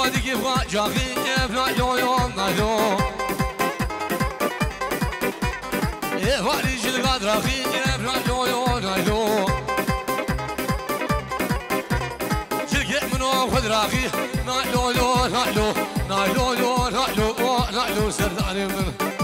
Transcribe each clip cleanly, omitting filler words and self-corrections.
وادي كيف جاغي نالو يوم نالو وادي جل قادر اخي نالو يوم نالو جل منو خذ راخي نالو نالو نالو نالو نالو سرداني من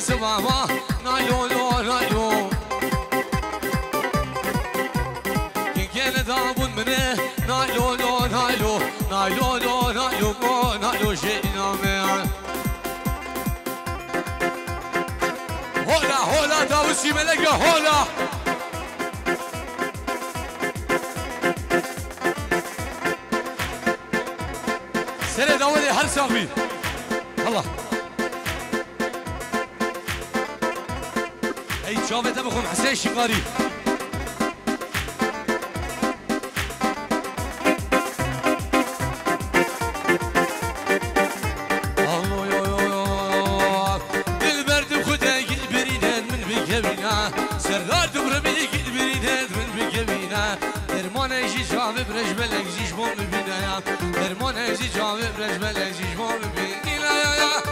سبابا نايلو نايلو كان دابون منه نايلو نايلو نايلو نايلو نايلو شيء نامي هولا داوسي ملكه هولا سنة داولي هل سامي الله شوفت ابوكم حسين شقاري الله يا البرد وخدها البريدات من بكبينا سردار دبربي البريدات من بكبينا درمان يجي شافي برج بلك جيش بون ببينا درمان يجي شافي برج بلك جيش بون ببينا يا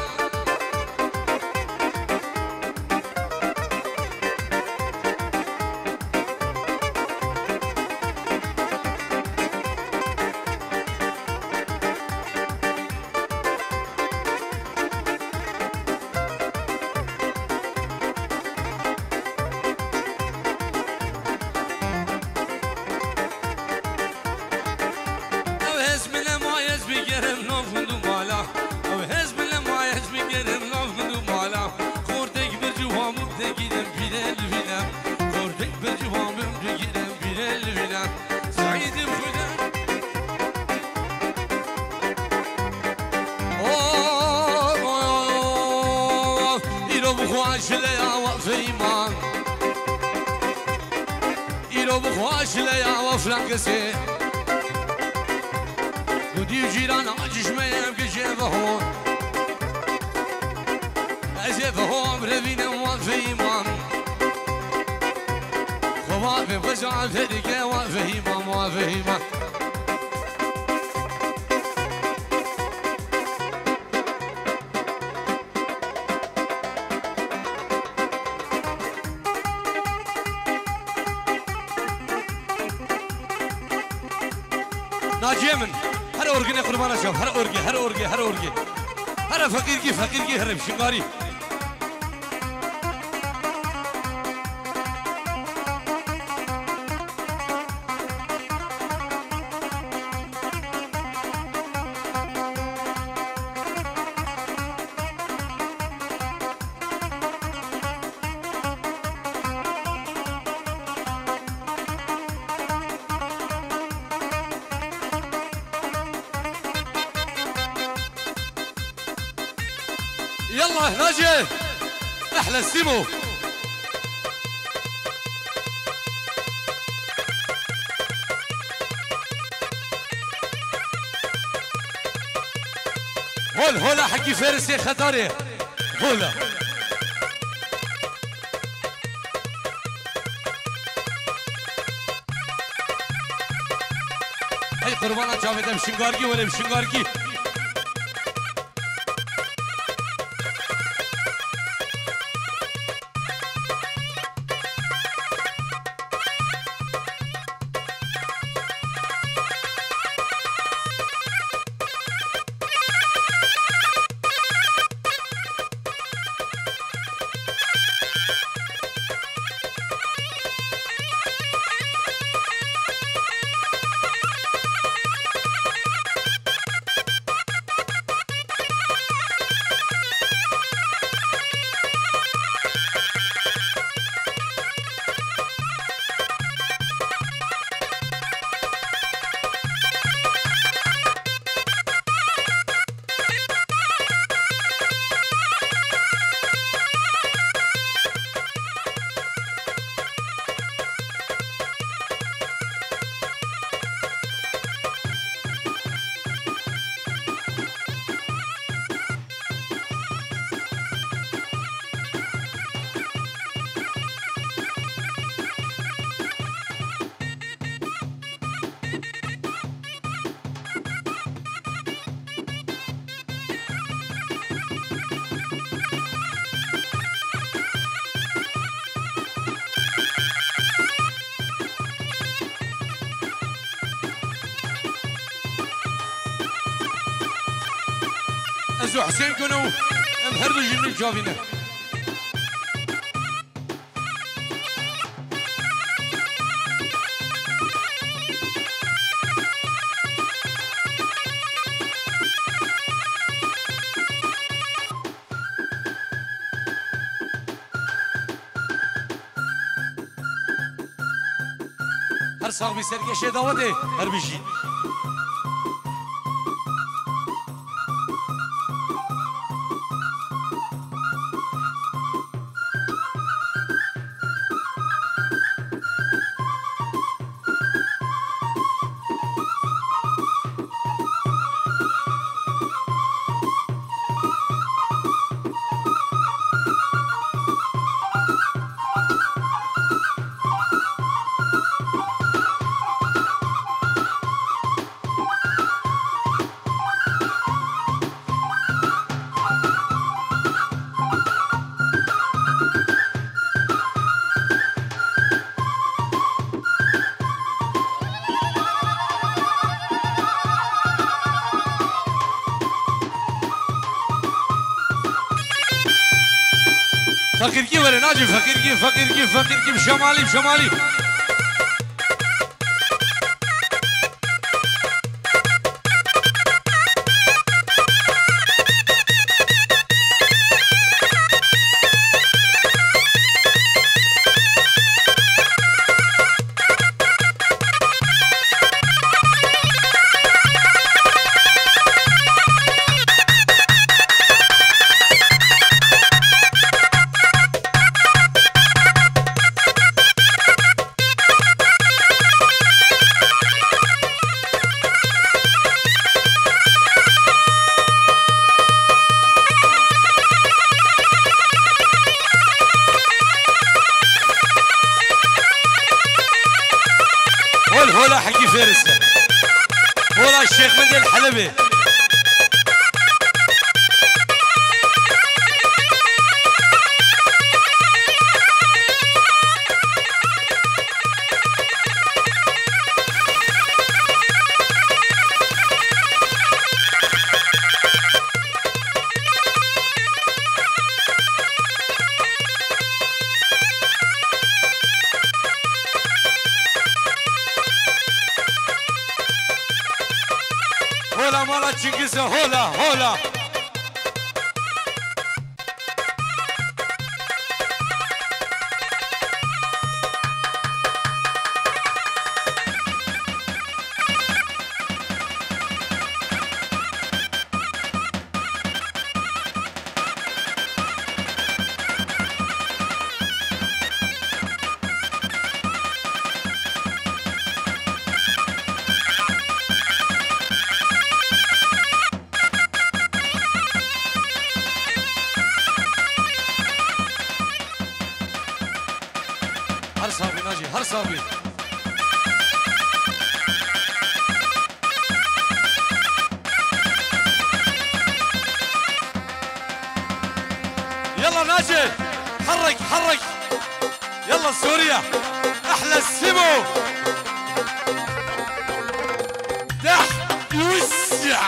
فرانكسي ودي جيران عجش ما يبقى شافهم أزفهم ربينا وفيمان خوافي وزع ذلك وفيمان وفيمان ناجيمن هر أورجي قربان أشوف هر أورجي هر فقير هر بشقاري يلا ناجي احلى السيمو هولا حكي فارس يا خطاري هولا هاي قربانا جاويدا بشنغاركي ولا بشنغاركي ازو حسين كنو ام هردو جميل جوابينه هر صاحبي سرقشه داوده هر بيجي فقير كيف ولا ناجي فقير كيف شمالي هولا حكي فارسة هولا الشيخ مندي الحلبي هولا مالا تشنكسة هولا هر صابي ناجي هر صابي يلا ناجي حرك يلا سوريا احلى السمو دح يوسع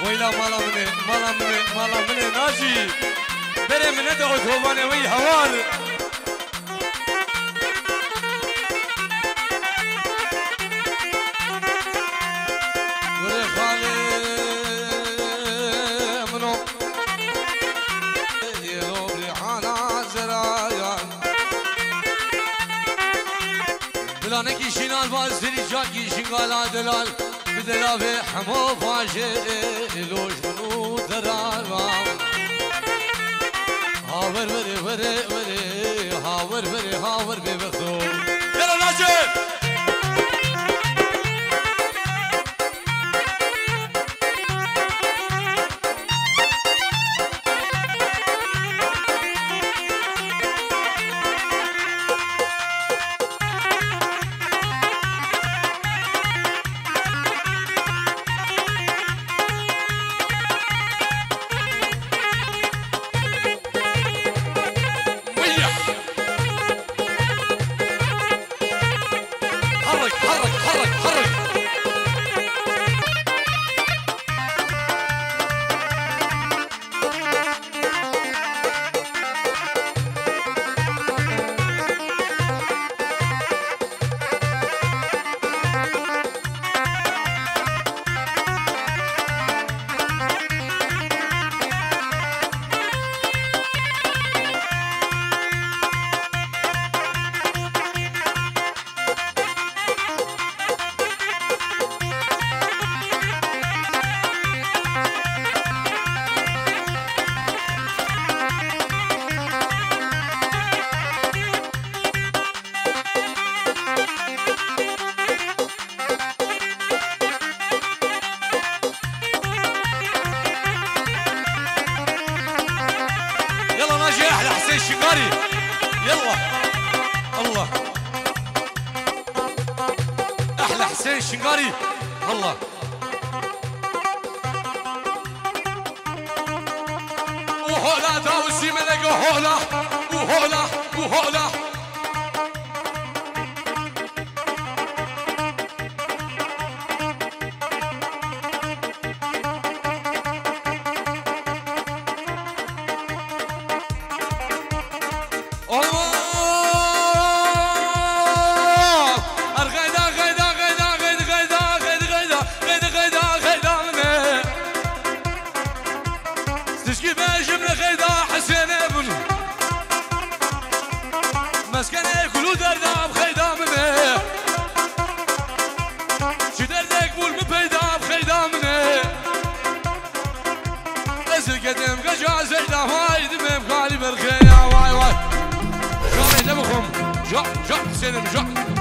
ويلا مالا مني ناجي بري من ادعو ثوباني وي هوار البازري جاكي شنقالا دلال بدلا في حمو فاشي لوش منو درال هاور بري بري بري هاور بري هاور ببختو يلا ناجي الشقاري يلا الله احلى حسين الشقاري الله وهولا داوسي ملك وهولا وهولا وهولا مسكنه كلو دردام خيدامنه شو دردك بول ببيدا بخيدامنه ازل قدم قجا زيدا هاي دمم قالي برخيا واي واي شو علي دمكم جا جا سينم جا